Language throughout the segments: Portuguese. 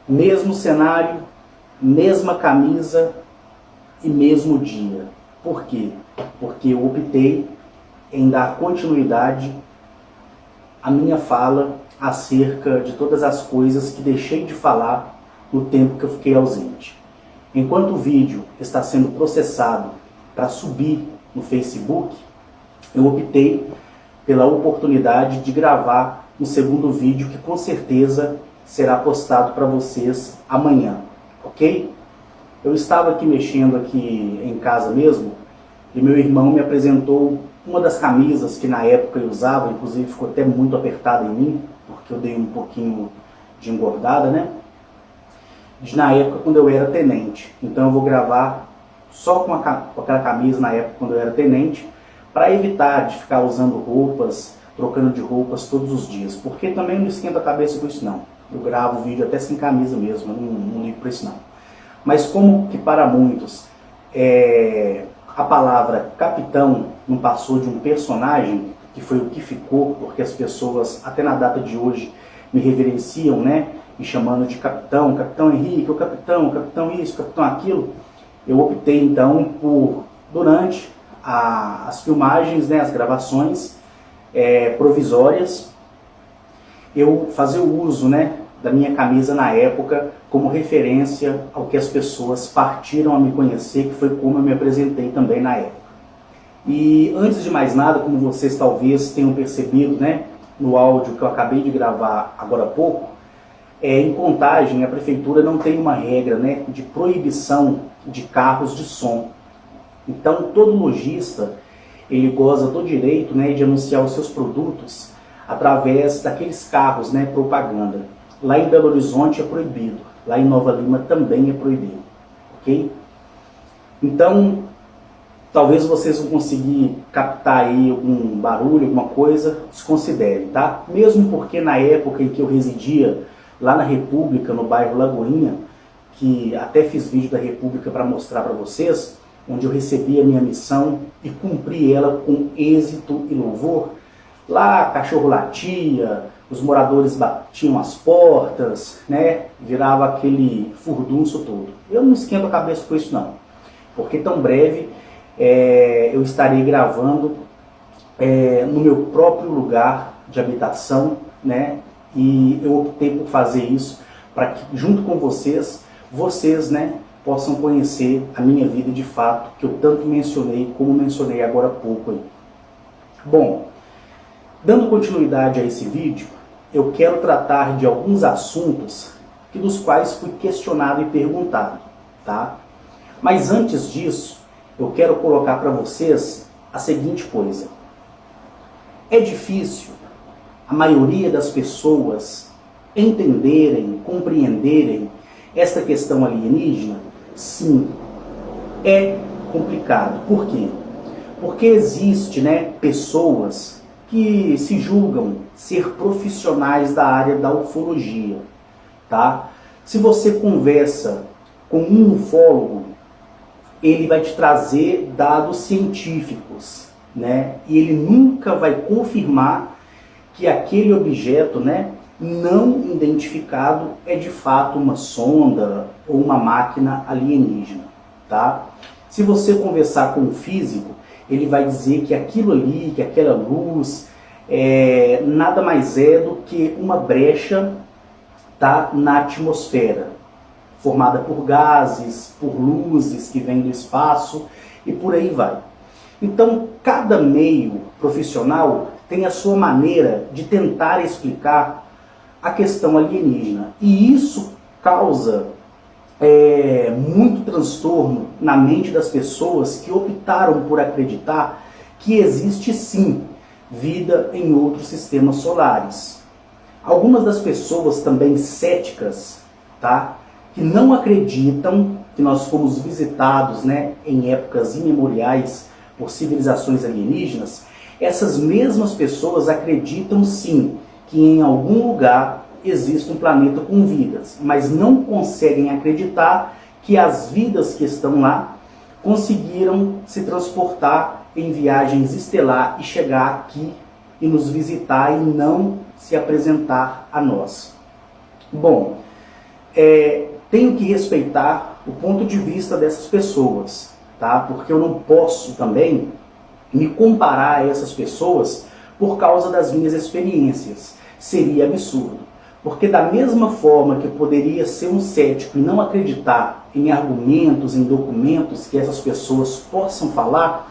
Mesmo cenário, mesma camisa e mesmo dia. Por quê? Porque eu optei em dar continuidade à minha fala acerca de todas as coisas que deixei de falar no tempo que eu fiquei ausente. Enquanto o vídeo está sendo processado para subir no Facebook, eu optei pela oportunidade de gravar um segundo vídeo que com certeza será postado para vocês amanhã, ok? Eu estava aqui mexendo aqui em casa mesmo e meu irmão me apresentou uma das camisas que na época eu usava, inclusive ficou até muito apertada em mim, porque eu dei um pouquinho de engordada, né? Na época quando eu era tenente. Então eu vou gravar só com aquela camisa na época quando eu era tenente, para evitar de ficar usando roupas, trocando de roupas todos os dias, porque também não esquenta a cabeça com isso não. Eu gravo o vídeo até sem camisa mesmo, eu não ligo para isso não. Mas como que para muitos a palavra capitão não passou de um personagem, que foi o que ficou, porque as pessoas até na data de hoje me reverenciam, né, me chamando de capitão, capitão Henrique, o capitão isso, o capitão aquilo, eu optei então por, durante as filmagens, né, as gravações provisórias, eu fazer o uso, né, da minha camisa na época como referência ao que as pessoas partiram a me conhecer, que foi como eu me apresentei também na época. E antes de mais nada, como vocês talvez tenham percebido, né, no áudio que eu acabei de gravar agora há pouco, em Contagem a prefeitura não tem uma regra, né, de proibição de carros de som. Então todo lojista ele goza do direito, né, de anunciar os seus produtos através daqueles carros, né, propaganda. Lá em Belo Horizonte é proibido, lá em Nova Lima também é proibido, ok? Então, talvez vocês vão conseguir captar aí algum barulho, alguma coisa, desconsiderem, tá? Mesmo porque na época em que eu residia lá na República, no bairro Lagoinha, que até fiz vídeo da República para mostrar para vocês, onde eu recebi a minha missão e cumpri ela com êxito e louvor, lá cachorro latia, os moradores batiam as portas, né? Virava aquele furdunço todo. Eu não esquento a cabeça com isso não, porque tão breve eu estarei gravando no meu próprio lugar de habitação, né? E eu optei por fazer isso para que, junto com vocês, né, possam conhecer a minha vida de fato, que eu tanto mencionei, como mencionei agora há pouco aí. Bom, dando continuidade a esse vídeo, eu quero tratar de alguns assuntos dos quais fui questionado e perguntado, tá? Mas antes disso, eu quero colocar para vocês a seguinte coisa. É difícil a maioria das pessoas entenderem, compreenderem esta questão alienígena? Sim, é complicado. Por quê? Porque existe, né, pessoas que se julgam ser profissionais da área da ufologia, tá? Se você conversa com um ufólogo, ele vai te trazer dados científicos, né? E ele nunca vai confirmar que aquele objeto, né, não identificado é de fato uma sonda ou uma máquina alienígena, tá? Se você conversar com um físico, ele vai dizer que aquilo ali, que aquela luz, nada mais é do que uma brecha, tá, na atmosfera, formada por gases, por luzes que vêm do espaço e por aí vai. Então, cada meio profissional tem a sua maneira de tentar explicar a questão alienígena. E isso causa muito transtorno na mente das pessoas que optaram por acreditar que existe sim vida em outros sistemas solares. Algumas das pessoas também céticas, tá, que não acreditam que nós fomos visitados, né, em épocas imemoriais por civilizações alienígenas, essas mesmas pessoas acreditam sim que em algum lugar existe um planeta com vidas, mas não conseguem acreditar que as vidas que estão lá conseguiram se transportar em viagens estelar e chegar aqui e nos visitar e não se apresentar a nós. Bom, tenho que respeitar o ponto de vista dessas pessoas, tá? Porque eu não posso também me comparar a essas pessoas por causa das minhas experiências. Seria absurdo. Porque da mesma forma que eu poderia ser um cético e não acreditar em argumentos, em documentos que essas pessoas possam falar,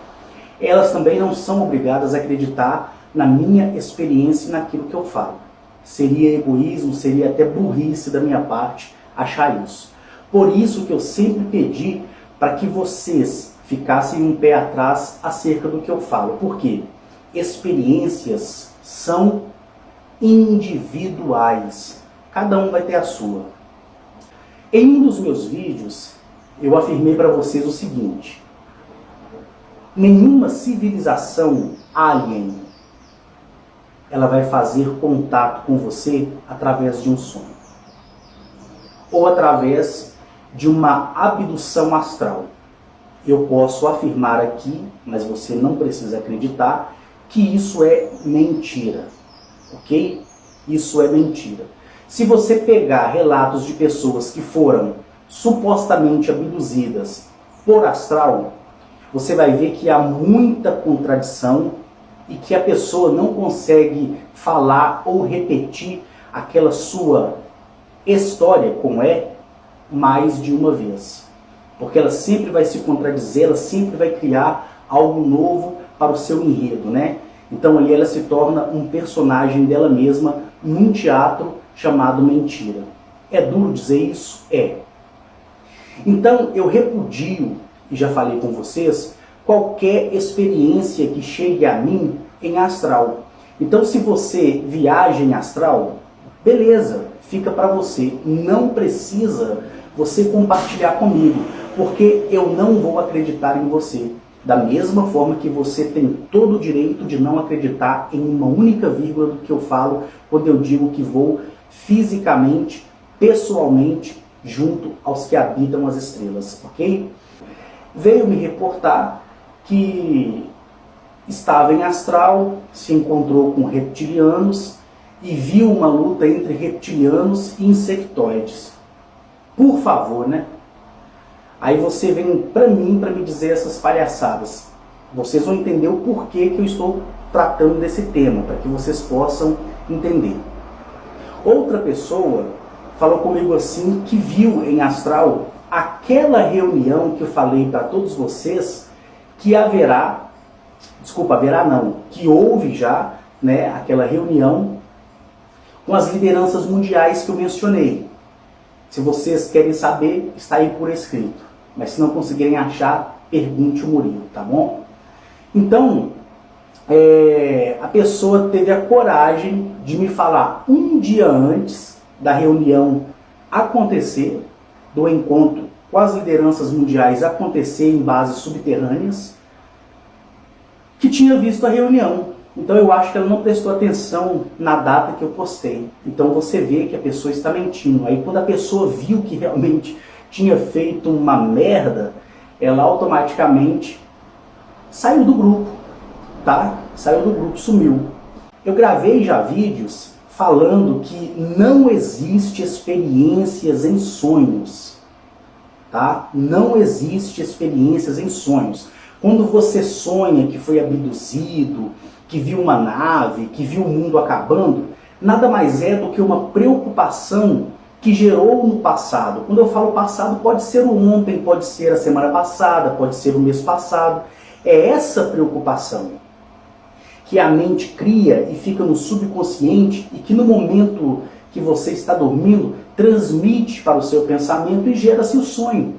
elas também não são obrigadas a acreditar na minha experiência e naquilo que eu falo. Seria egoísmo, seria até burrice da minha parte achar isso. Por isso que eu sempre pedi para que vocês ficassem um pé atrás acerca do que eu falo. Por quê? Experiências são individuais. Cada um vai ter a sua. Em um dos meus vídeos, eu afirmei para vocês o seguinte: nenhuma civilização alien ela vai fazer contato com você através de um sonho ou através de uma abdução astral. Eu posso afirmar aqui, mas você não precisa acreditar, que isso é mentira, ok? Isso é mentira. Se você pegar relatos de pessoas que foram supostamente abduzidas por astral, você vai ver que há muita contradição e que a pessoa não consegue falar ou repetir aquela sua história como é mais de uma vez. Porque ela sempre vai se contradizer, ela sempre vai criar algo novo para o seu enredo, né? Então ali ela se torna um personagem dela mesma num teatro chamado mentira. É duro dizer isso? É. Então eu repudio, e já falei com vocês, qualquer experiência que chegue a mim em astral. Então se você viaja em astral, beleza, fica para você. Não precisa você compartilhar comigo, porque eu não vou acreditar em você. Da mesma forma que você tem todo o direito de não acreditar em uma única vírgula do que eu falo quando eu digo que vou fisicamente, pessoalmente, junto aos que habitam as estrelas, ok? Veio me reportar que estava em astral, se encontrou com reptilianos e viu uma luta entre reptilianos e insectoides. Por favor, né? Aí você vem para mim para me dizer essas palhaçadas. Vocês vão entender o porquê que eu estou tratando desse tema, para que vocês possam entender. Outra pessoa falou comigo assim que viu em astral aquela reunião que eu falei para todos vocês que que houve já, né, aquela reunião com as lideranças mundiais que eu mencionei. Se vocês querem saber, está aí por escrito. Mas se não conseguirem achar, pergunte o Murilo, tá bom? Então, a pessoa teve a coragem de me falar um dia antes da reunião acontecer, do encontro com as lideranças mundiais acontecer em bases subterrâneas, que tinha visto a reunião. Então eu acho que ela não prestou atenção na data que eu postei. Então você vê que a pessoa está mentindo. Aí quando a pessoa viu que realmente tinha feito uma merda, ela automaticamente saiu do grupo, tá? Saiu do grupo, sumiu. Eu gravei já vídeos falando que não existe experiências em sonhos, tá? Não existe experiências em sonhos. Quando você sonha que foi abduzido, que viu uma nave, que viu o mundo acabando, nada mais é do que uma preocupação que gerou no passado. Quando eu falo passado, pode ser o ontem, pode ser a semana passada, pode ser o mês passado. É essa preocupação que a mente cria e fica no subconsciente e que no momento que você está dormindo, transmite para o seu pensamento e gera-se o sonho.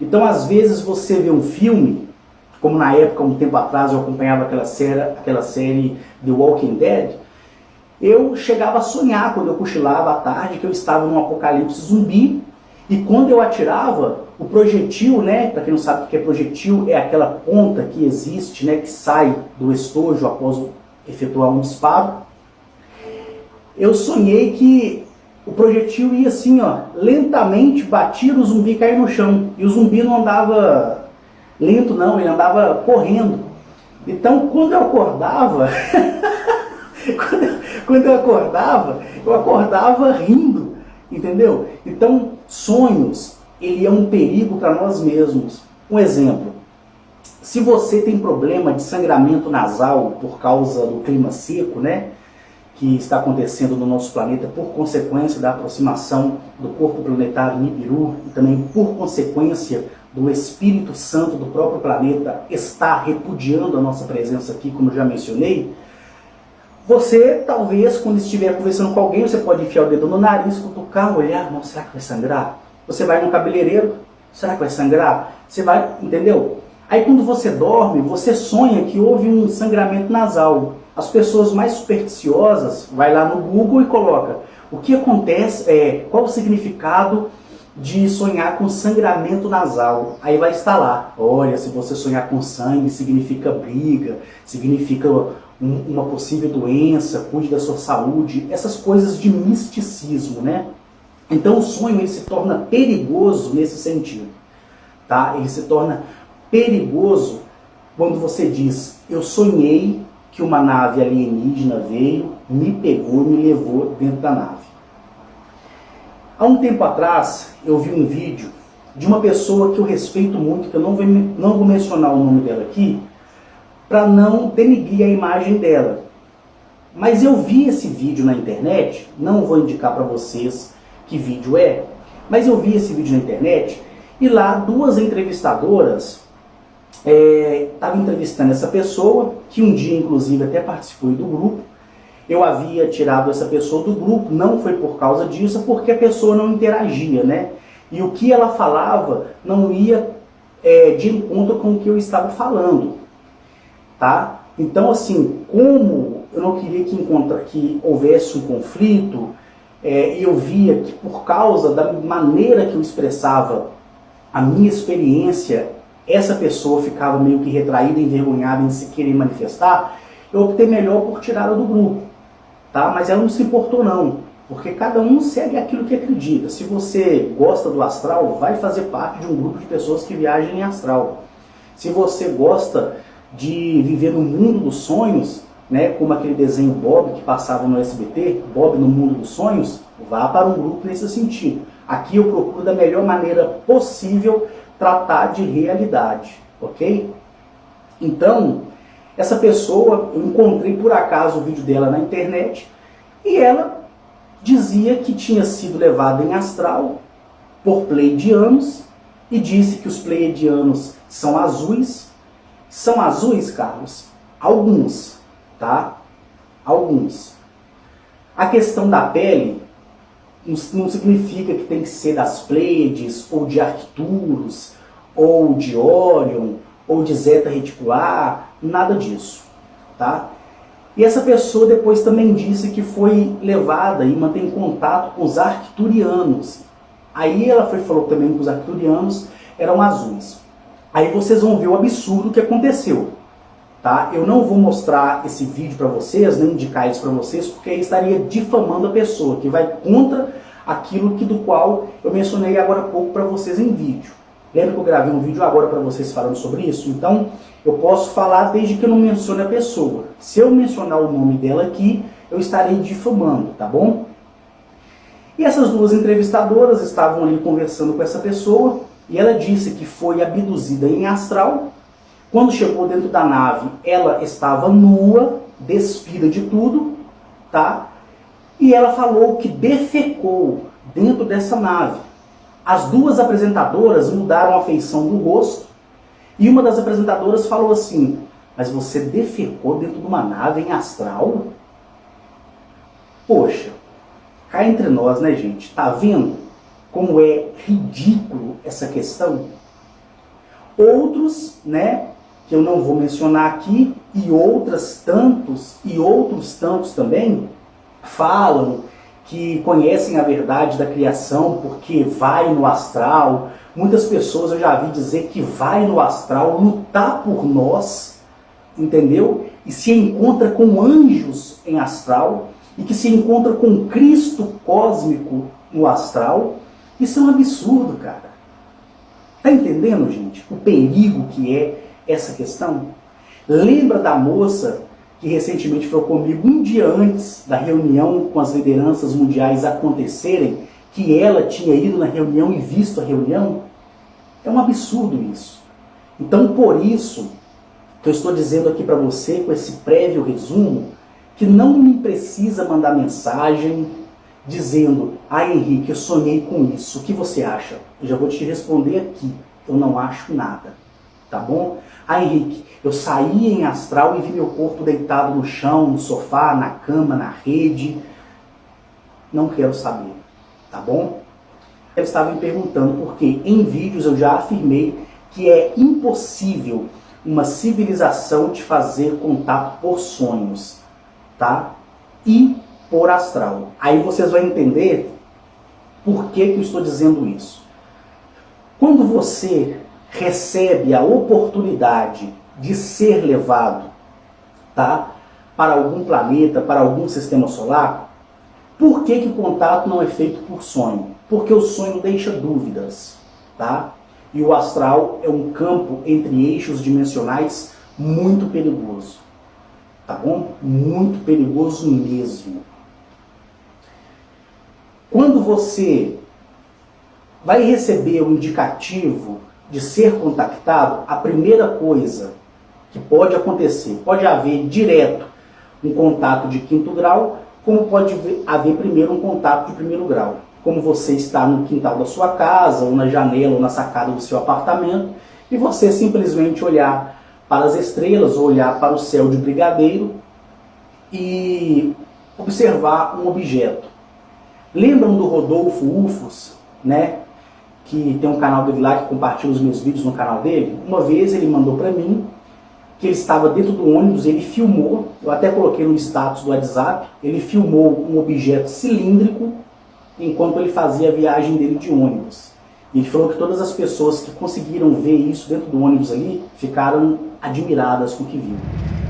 Então, às vezes, você vê um filme, como na época, um tempo atrás, eu acompanhava aquela série The Walking Dead, eu chegava a sonhar, quando eu cochilava à tarde, que eu estava num apocalipse zumbi, e quando eu atirava, o projetil, né, para quem não sabe o que é projetil, é aquela ponta que existe, né, que sai do estojo após efetuar um disparo. Eu sonhei que o projetil ia assim, ó, lentamente, batia no zumbi e caía no chão, e o zumbi não andava lento não, ele andava correndo. Então, quando eu acordava, quando eu acordava rindo. Entendeu? Então, sonhos, ele é um perigo para nós mesmos. Um exemplo, se você tem problema de sangramento nasal por causa do clima seco, né, que está acontecendo no nosso planeta por consequência da aproximação do corpo planetário Nibiru e também por consequência do Espírito Santo do próprio planeta estar repudiando a nossa presença aqui, como eu já mencionei, você, talvez, quando estiver conversando com alguém, você pode enfiar o dedo no nariz, cutucar, olhar, não, será que vai sangrar? Você vai no cabeleireiro, será que vai sangrar? Você vai, entendeu? Aí quando você dorme, você sonha que houve um sangramento nasal. As pessoas mais supersticiosas, vai lá no Google e coloca o que acontece, qual o significado de sonhar com sangramento nasal. Aí vai estar lá, olha, se você sonhar com sangue, significa briga, significa uma possível doença, cuide da sua saúde, essas coisas de misticismo, né? Então o sonho ele se torna perigoso nesse sentido, tá? Ele se torna perigoso quando você diz, eu sonhei que uma nave alienígena veio, me pegou e me levou dentro da nave. Há um tempo atrás, eu vi um vídeo de uma pessoa que eu respeito muito, que eu não vou mencionar o nome dela aqui, para não denigrir a imagem dela. Mas eu vi esse vídeo na internet, não vou indicar para vocês que vídeo é, mas eu vi esse vídeo na internet e lá duas entrevistadoras estavam entrevistando essa pessoa, que um dia inclusive até participou do grupo. Eu havia tirado essa pessoa do grupo, não foi por causa disso, porque a pessoa não interagia, né? E o que ela falava não ia de encontro com o que eu estava falando, tá? Então, assim, como eu não queria que houvesse um conflito, eu via que por causa da maneira que eu expressava a minha experiência, essa pessoa ficava meio que retraída, envergonhada em se querer manifestar, eu optei melhor por tirá-la do grupo, tá? Mas ela não se importou não, porque cada um segue aquilo que acredita. Se você gosta do astral, vai fazer parte de um grupo de pessoas que viajam em astral. Se você gosta de viver no mundo dos sonhos, né, como aquele desenho Bob que passava no SBT, Bob no mundo dos sonhos, vá para um grupo nesse sentido. Aqui eu procuro da melhor maneira possível tratar de realidade, ok? Então, essa pessoa, eu encontrei por acaso o vídeo dela na internet e ela dizia que tinha sido levada em astral por pleiadianos e disse que os pleiadianos são azuis. São azuis, Carlos? Alguns, tá? Alguns. A questão da pele não significa que tem que ser das Pleiades, ou de Arcturus, ou de Órion, ou de Zeta Reticular, nada disso, tá? E essa pessoa depois também disse que foi levada e mantém contato com os arcturianos. Aí ela falou também que os arcturianos eram azuis. Aí vocês vão ver o absurdo que aconteceu, tá? Eu não vou mostrar esse vídeo para vocês, nem indicar isso para vocês, porque aí estaria difamando a pessoa, que vai contra aquilo do qual eu mencionei agora há pouco para vocês em vídeo. Lembra que eu gravei um vídeo agora para vocês falando sobre isso? Então, eu posso falar desde que eu não mencione a pessoa. Se eu mencionar o nome dela aqui, eu estarei difamando, tá bom? E essas duas entrevistadoras estavam ali conversando com essa pessoa, e ela disse que foi abduzida em astral. Quando chegou dentro da nave, ela estava nua, despida de tudo, tá? E ela falou que defecou dentro dessa nave. As duas apresentadoras mudaram a feição do rosto, e uma das apresentadoras falou assim, mas você defecou dentro de uma nave em astral? Poxa, cá entre nós, né, gente? Tá vendo como é ridículo essa questão? Outros, né, que eu não vou mencionar aqui, e outros tantos também, falam que conhecem a verdade da criação porque vai no astral. Muitas pessoas eu já vi dizer que vai no astral lutar por nós, entendeu? E se encontra com anjos em astral, e que se encontra com Cristo cósmico no astral. Isso é um absurdo, cara. Tá entendendo, gente? O perigo que é essa questão? Lembra da moça que recentemente falou comigo um dia antes da reunião com as lideranças mundiais acontecerem, que ela tinha ido na reunião e visto a reunião, é um absurdo isso. Então, por isso que eu estou dizendo aqui para você, com esse prévio resumo, que não me precisa mandar mensagem dizendo: ah, Henrique, eu sonhei com isso, o que você acha? Eu já vou te responder aqui, eu não acho nada, tá bom? Ah, Henrique, eu saí em astral e vi meu corpo deitado no chão, no sofá, na cama, na rede. Não quero saber, tá bom? Eles estavam me perguntando porque em vídeos eu já afirmei que é impossível uma civilização te fazer contato por sonhos, tá? E por astral. Aí vocês vão entender por que eu estou dizendo isso. Quando você recebe a oportunidade de ser levado, tá, para algum planeta, para algum sistema solar, por que o contato não é feito por sonho? Porque o sonho deixa dúvidas, tá? E o astral é um campo entre eixos dimensionais muito perigoso, tá bom? Muito perigoso mesmo. Quando você vai receber o indicativo de ser contactado, a primeira coisa que pode acontecer, pode haver direto um contato de 5º grau, como pode haver primeiro um contato de 1º grau. Como você está no quintal da sua casa, ou na janela, ou na sacada do seu apartamento, e você simplesmente olhar para as estrelas, ou olhar para o céu de brigadeiro e observar um objeto. Lembram do Rodolfo Ufos, né? Que tem um canal dele lá que compartilha os meus vídeos no canal dele? Uma vez ele mandou para mim que ele estava dentro do ônibus, ele filmou, eu até coloquei no status do WhatsApp, ele filmou um objeto cilíndrico enquanto ele fazia a viagem dele de ônibus. E ele falou que todas as pessoas que conseguiram ver isso dentro do ônibus ali ficaram admiradas com o que viram.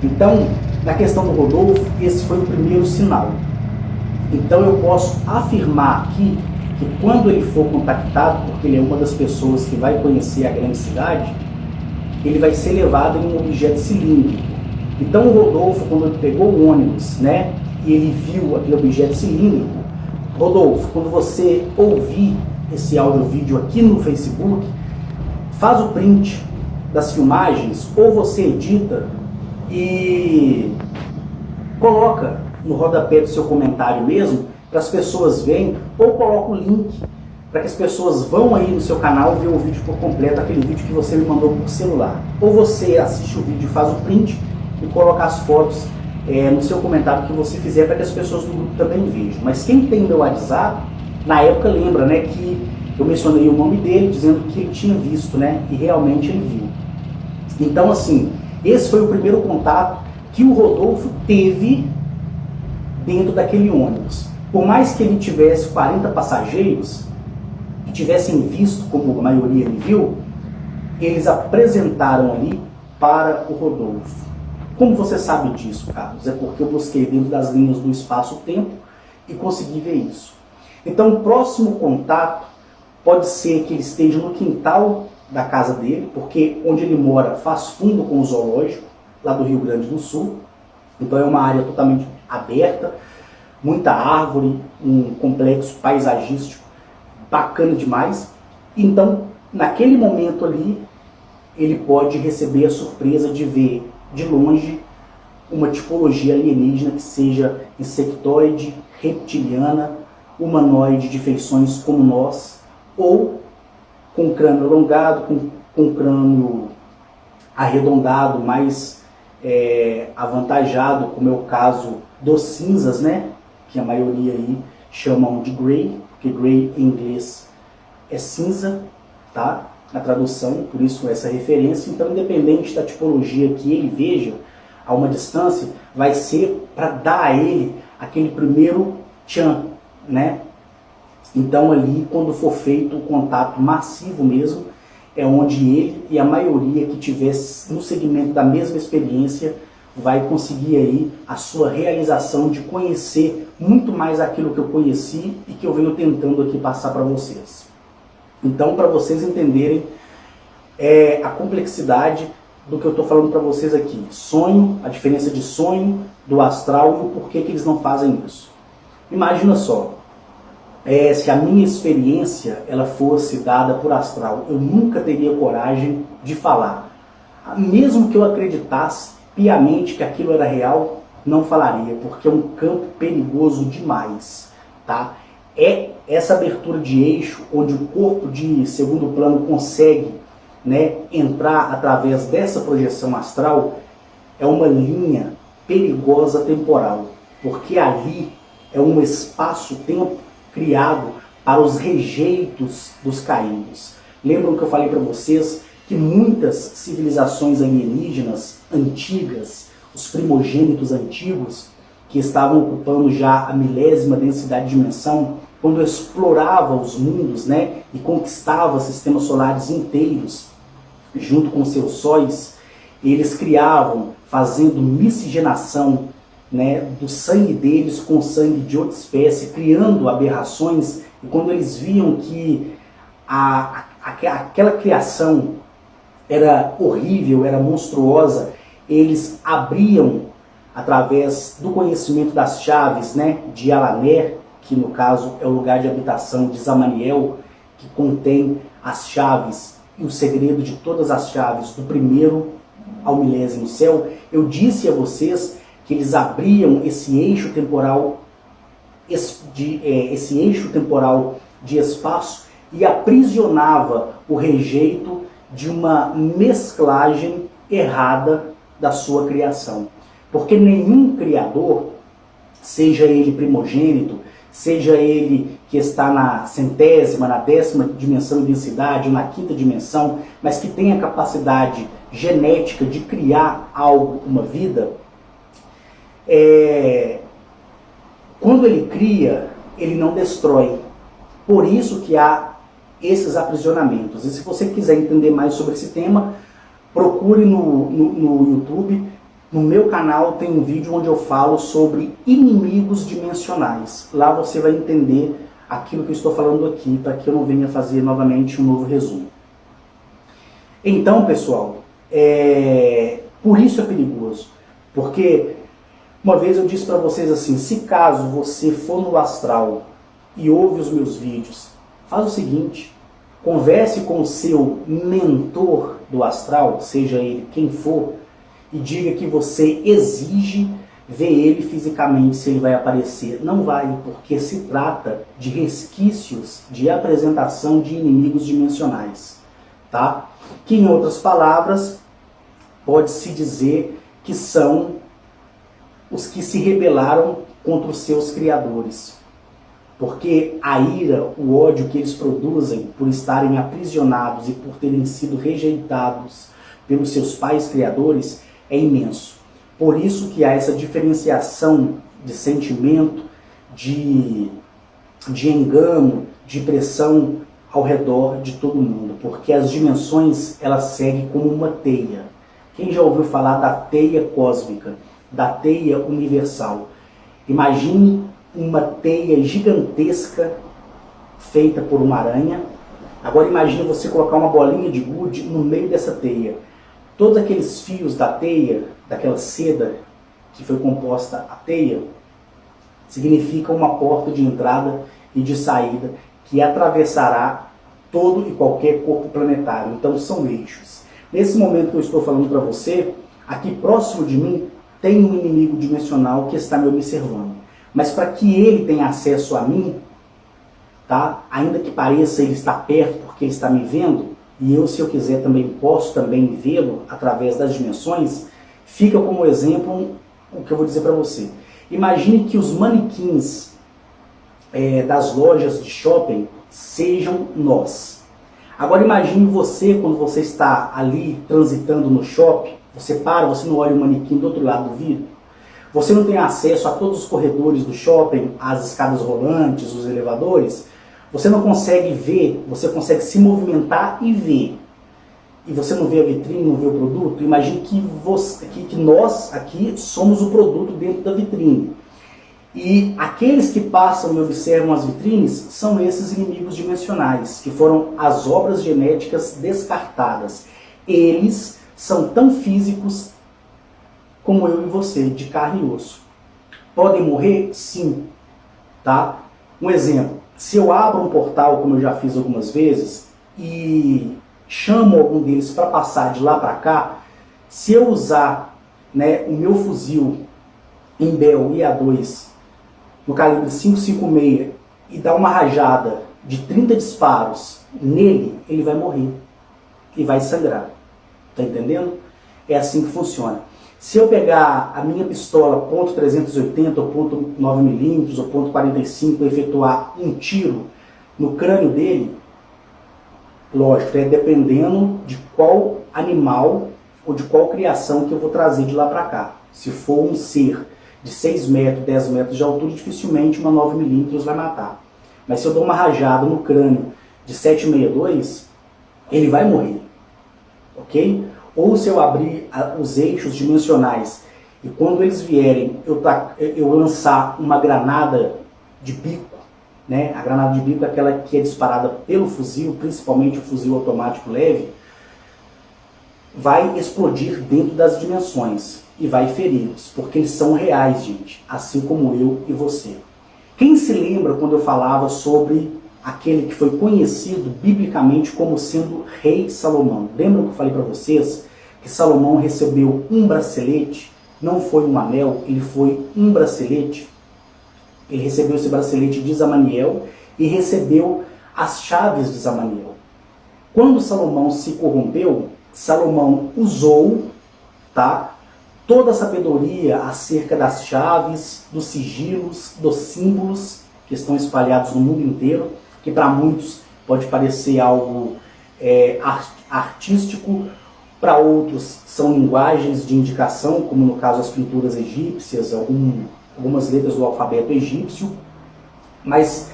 Então, na questão do Rodolfo, esse foi o primeiro sinal. Então eu posso afirmar aqui que quando ele for contactado, porque ele é uma das pessoas que vai conhecer a grande cidade, ele vai ser levado em um objeto cilíndrico. Então o Rodolfo, quando ele pegou o ônibus, né, e ele viu aquele objeto cilíndrico, Rodolfo, quando você ouvir esse áudio-vídeo aqui no Facebook, faz o print das filmagens, ou você edita e coloca no rodapé do seu comentário mesmo, para as pessoas verem, ou coloca o link para que as pessoas vão aí no seu canal ver o vídeo por completo, aquele vídeo que você me mandou por celular. Ou você assiste o vídeo, faz o print e coloca as fotos no seu comentário que você fizer, para que as pessoas do grupo também vejam. Mas quem tem meu WhatsApp, na época lembra, né, que eu mencionei o nome dele, dizendo que ele tinha visto, né, e realmente ele viu. Então assim, esse foi o primeiro contato que o Rodolfo teve dentro daquele ônibus. Por mais que ele tivesse 40 passageiros, e tivessem visto, como a maioria ele viu, eles apresentaram ali para o Rodolfo. Como você sabe disso, Carlos? É porque eu busquei dentro das linhas do espaço-tempo e consegui ver isso. Então, o próximo contato pode ser que ele esteja no quintal da casa dele, porque onde ele mora faz fundo com o zoológico, lá do Rio Grande do Sul. Então é uma área totalmente aberta, muita árvore, um complexo paisagístico bacana demais. Então, naquele momento ali, ele pode receber a surpresa de ver de longe uma tipologia alienígena que seja insectoide, reptiliana, humanoide de feições como nós, ou com crânio alongado, com crânio arredondado, mais avantajado, como é o caso dos cinzas, né? Que a maioria aí chamam de grey, porque grey em inglês é cinza, tá? Na tradução, por isso essa referência. Então, independente da tipologia que ele veja a uma distância, vai ser para dar a ele aquele primeiro tchan, né? Então ali, quando for feito o contato massivo mesmo, é onde ele e a maioria que tiver no segmento da mesma experiência vai conseguir aí a sua realização de conhecer muito mais aquilo que eu conheci e que eu venho tentando aqui passar para vocês. Então, para vocês entenderem a complexidade do que eu estou falando para vocês aqui. Sonho, a diferença de sonho, do astral e o porquê que eles não fazem isso. Imagina só, se a minha experiência ela fosse dada por astral, eu nunca teria coragem de falar. Mesmo que eu acreditasse piamente que aquilo era real, não falaria, porque é um campo perigoso demais, tá? É essa abertura de eixo, onde o corpo de segundo plano consegue, né, entrar através dessa projeção astral, é uma linha perigosa temporal, porque ali é um espaço-tempo criado para os rejeitos dos caídos. Lembram que eu falei para vocês que muitas civilizações alienígenas antigas, os primogênitos antigos, que estavam ocupando já a milésima densidade de dimensão, quando explorava os mundos, né, e conquistava sistemas solares inteiros, junto com seus sóis, eles criavam, fazendo miscigenação, né, do sangue deles com o sangue de outra espécie, criando aberrações, e quando eles viam que aquela criação era horrível, era monstruosa, eles abriam, através do conhecimento das chaves, né, de Alaner, que no caso é o lugar de habitação de Zamaniel, que contém as chaves e o segredo de todas as chaves, do primeiro ao milésimo céu. Eu disse a vocês que eles abriam esse eixo temporal de espaço e aprisionava o rejeito de uma mesclagem errada da sua criação. Porque nenhum criador, seja ele primogênito, seja ele que está na centésima, na décima dimensão de densidade, ou na quinta dimensão, mas que tem a capacidade genética de criar algo, uma vida, quando ele cria, ele não destrói. Por isso que há esses aprisionamentos. E se você quiser entender mais sobre esse tema, procure no YouTube. No meu canal tem um vídeo onde eu falo sobre inimigos dimensionais. Lá você vai entender aquilo que eu estou falando aqui, para que eu não venha fazer novamente um novo resumo. Então, pessoal, por isso é perigoso. Porque uma vez eu disse para vocês assim, se caso você for no astral e ouve os meus vídeos, faz o seguinte, converse com o seu mentor do astral, seja ele quem for, e diga que você exige ver ele fisicamente, se ele vai aparecer. Não vai, porque se trata de resquícios de apresentação de inimigos dimensionais, tá? Que, em outras palavras, pode-se dizer que são os que se rebelaram contra os seus criadores. Porque a ira, o ódio que eles produzem por estarem aprisionados e por terem sido rejeitados pelos seus pais criadores é imenso. Por isso que há essa diferenciação de sentimento, de engano, de pressão ao redor de todo mundo. Porque as dimensões, elas seguem como uma teia. Quem já ouviu falar da teia cósmica, da teia universal? Imagine uma teia gigantesca feita por uma aranha. Agora imagine você colocar uma bolinha de gude no meio dessa teia. Todos aqueles fios da teia, daquela seda que foi composta a teia, significa uma porta de entrada e de saída que atravessará todo e qualquer corpo planetário. Então são eixos. Nesse momento que eu estou falando para você, aqui próximo de mim tem um inimigo dimensional que está me observando. Mas para que ele tenha acesso a mim, tá? Ainda que pareça ele estar perto porque ele está me vendo, e eu, se eu quiser, também posso também vê-lo através das dimensões, fica como exemplo o que eu vou dizer para você. Imagine que os manequins das lojas de shopping sejam nós. Agora imagine você, quando você está ali transitando no shopping, você para, você não olha o manequim do outro lado do vidro, você não tem acesso a todos os corredores do shopping, as escadas rolantes, os elevadores, você não consegue ver, você consegue se movimentar e ver. E você não vê a vitrine, não vê o produto. Imagine que nós aqui somos o produto dentro da vitrine. E aqueles que passam e observam as vitrines são esses inimigos dimensionais, que foram as obras genéticas descartadas. Eles são tão físicos como eu e você, de carne e osso. Podem morrer? Sim. Tá? Um exemplo. Se eu abro um portal, como eu já fiz algumas vezes, e chamo algum deles para passar de lá para cá, se eu usar, né, o meu fuzil em Bell IA2 no calibre 5,56 e dar uma rajada de 30 disparos nele, ele vai morrer e vai sangrar. Tá entendendo? É assim que funciona. Se eu pegar a minha pistola .380 ou .9mm ou .45 e efetuar um tiro no crânio dele, lógico, dependendo de qual animal ou de qual criação que eu vou trazer de lá para cá. Se for um ser de 6 metros, 10 metros de altura, dificilmente uma 9mm vai matar. Mas se eu dou uma rajada no crânio de 7,62, ele vai morrer. Ok? Ou se eu abrir os eixos dimensionais e quando eles vierem eu lançar uma granada de bico, né? A granada de bico é aquela que é disparada pelo fuzil, principalmente o fuzil automático leve, vai explodir dentro das dimensões e vai feri-los, porque eles são reais, gente, assim como eu e você. Quem se lembra quando eu falava sobre aquele que foi conhecido biblicamente como sendo rei Salomão? Lembram que eu falei para vocês que Salomão recebeu um bracelete? Não foi um anel, ele foi um bracelete. Ele recebeu esse bracelete de Zamaniel e recebeu as chaves de Zamaniel. Quando Salomão se corrompeu, Salomão usou, tá, toda a sabedoria acerca das chaves, dos sigilos, dos símbolos que estão espalhados no mundo inteiro, que para muitos pode parecer algo artístico, para outros são linguagens de indicação, como no caso as pinturas egípcias, algumas letras do alfabeto egípcio. Mas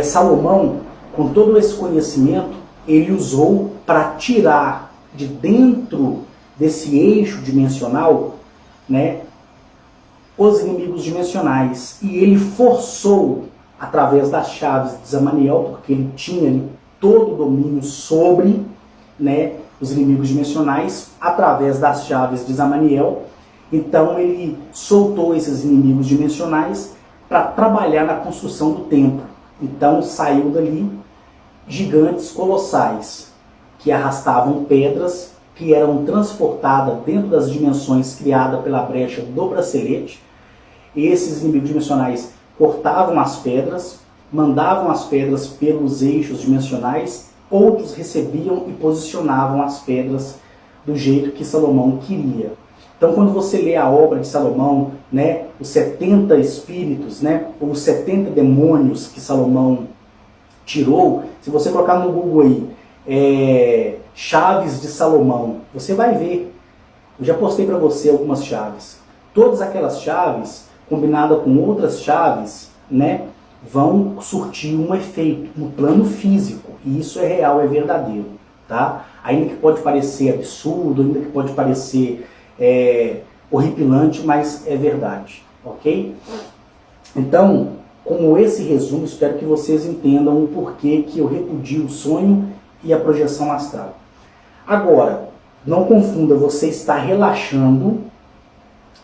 Salomão, com todo esse conhecimento, ele usou para tirar de dentro desse eixo dimensional, né, os inimigos dimensionais. E ele forçou, através das chaves de Zamaniel, porque ele tinha todo o domínio sobre, né, os inimigos dimensionais, através das chaves de Zamaniel. Então ele soltou esses inimigos dimensionais para trabalhar na construção do templo. Então saiu dali gigantes colossais, que arrastavam pedras, que eram transportadas dentro das dimensões criadas pela brecha do bracelete. E esses inimigos dimensionais cortavam as pedras, mandavam as pedras pelos eixos dimensionais, outros recebiam e posicionavam as pedras do jeito que Salomão queria. Então, quando você lê a obra de Salomão, né, os 70 espíritos, né, ou os 70 demônios que Salomão tirou, se você colocar no Google aí, chaves de Salomão, você vai ver. Eu já postei para você algumas chaves. Todas aquelas chaves, combinadas com outras chaves, né, vão surtir um efeito no plano físico. E isso é real, é verdadeiro. Tá? Ainda que pode parecer absurdo, ainda que pode parecer horripilante, mas é verdade. Ok? Então, como esse resumo, espero que vocês entendam o porquê que eu repudio o sonho e a projeção astral. Agora, não confunda, você está relaxando,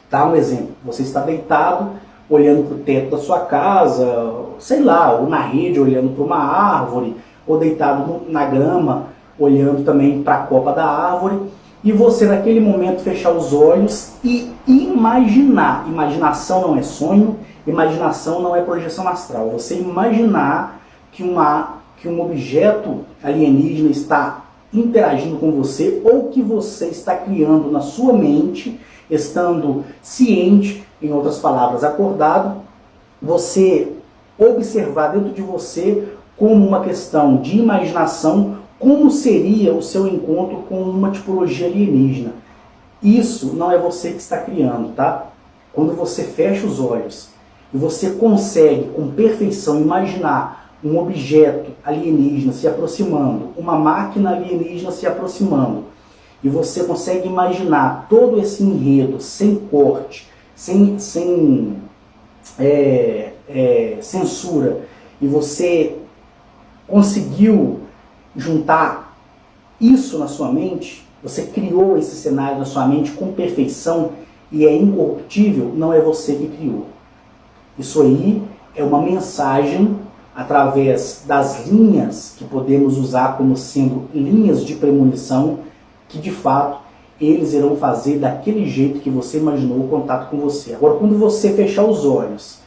tá? Um exemplo, você está deitado, olhando para o teto da sua casa, sei lá, ou na rede, olhando para uma árvore, ou deitado na grama, olhando também para a copa da árvore, e você naquele momento fechar os olhos e imaginar. Imaginação não é sonho, imaginação não é projeção astral. Você imaginar que um objeto alienígena está interagindo com você, ou que você está criando na sua mente, estando ciente, em outras palavras, acordado, você observar dentro de você como uma questão de imaginação, como seria o seu encontro com uma tipologia alienígena. Isso não é você que está criando, tá? Quando você fecha os olhos e você consegue com perfeição imaginar um objeto alienígena se aproximando, uma máquina alienígena se aproximando, e você consegue imaginar todo esse enredo sem corte, sem censura, e você conseguiu juntar isso na sua mente, você criou esse cenário na sua mente com perfeição e é incorruptível, não é você que criou. Isso aí é uma mensagem através das linhas que podemos usar como sendo linhas de premonição, que de fato eles irão fazer daquele jeito que você imaginou o contato com você. Agora, quando você fechar os olhos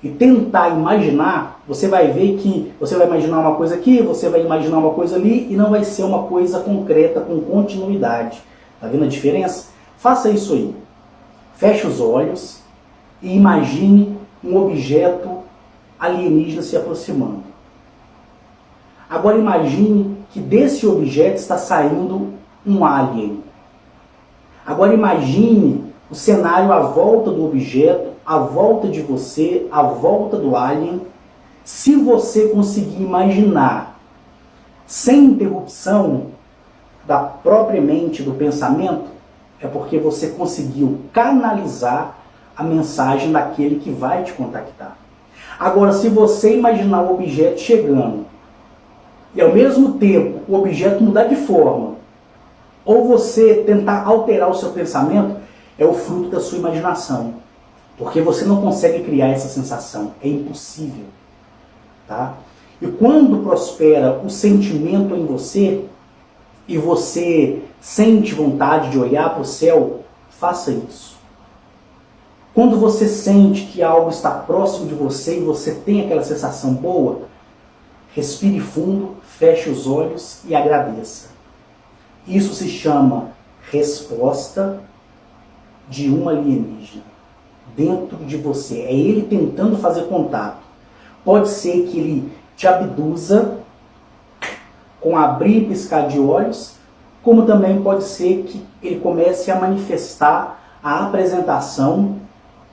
e tentar imaginar, você vai ver que você vai imaginar uma coisa aqui, você vai imaginar uma coisa ali, e não vai ser uma coisa concreta, com continuidade. Tá vendo a diferença? Faça isso aí. Feche os olhos e imagine um objeto alienígena se aproximando. Agora imagine que desse objeto está saindo um alien. Agora imagine o cenário à volta do objeto, à volta de você, à volta do alien. Se você conseguir imaginar sem interrupção da própria mente, do pensamento, é porque você conseguiu canalizar a mensagem daquele que vai te contactar. Agora, se você imaginar o objeto chegando e ao mesmo tempo o objeto mudar de forma, ou você tentar alterar o seu pensamento, é o fruto da sua imaginação. Porque você não consegue criar essa sensação. É impossível. Tá? E quando prospera o sentimento em você, e você sente vontade de olhar para o céu, faça isso. Quando você sente que algo está próximo de você e você tem aquela sensação boa, respire fundo, feche os olhos e agradeça. Isso se chama resposta de um alienígena dentro de você. É ele tentando fazer contato. Pode ser que ele te abduza com abrir e piscar de olhos, como também pode ser que ele comece a manifestar a apresentação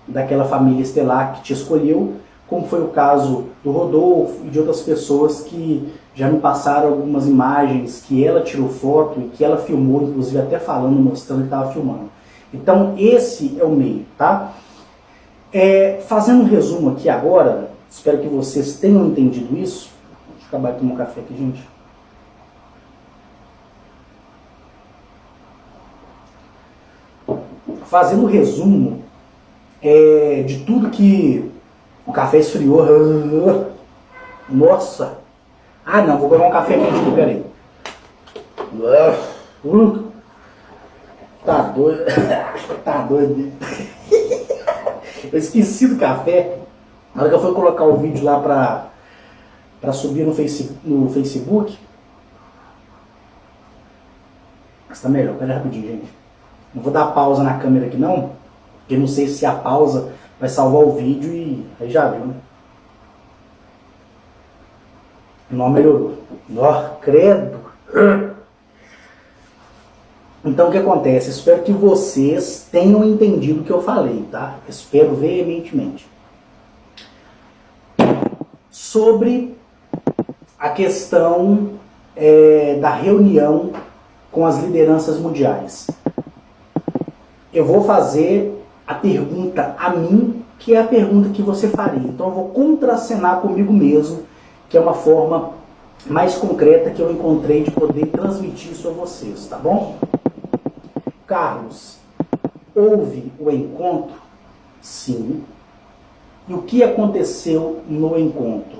daquela família estelar que te escolheu, como foi o caso do Rodolfo e de outras pessoas que já me passaram algumas imagens que ela tirou foto e que ela filmou, inclusive até falando, mostrando que estava filmando. Então esse é o meio, tá? Fazendo um resumo aqui agora, espero que vocês tenham entendido isso. Deixa eu acabar de tomar um café aqui, gente. Fazendo um resumo de tudo que o café esfriou. Nossa! Ah não, vou pegar um café quente, peraí. Tá doido. Tá doido. Eu esqueci do café. Na hora que eu fui colocar o vídeo lá pra subir no Facebook. Mas tá melhor, pera rapidinho, gente. Não vou dar pausa na câmera aqui não, porque não sei se a pausa vai salvar o vídeo e aí já viu, né? Não melhorou. Ó, credo. Então o que acontece? Espero que vocês tenham entendido o que eu falei, tá? Espero veementemente. Sobre a questão da reunião com as lideranças mundiais. Eu vou fazer a pergunta a mim, que é a pergunta que você faria. Então eu vou contracenar comigo mesmo, que é uma forma mais concreta que eu encontrei de poder transmitir isso a vocês, tá bom? Carlos, houve o encontro? Sim. E o que aconteceu no encontro?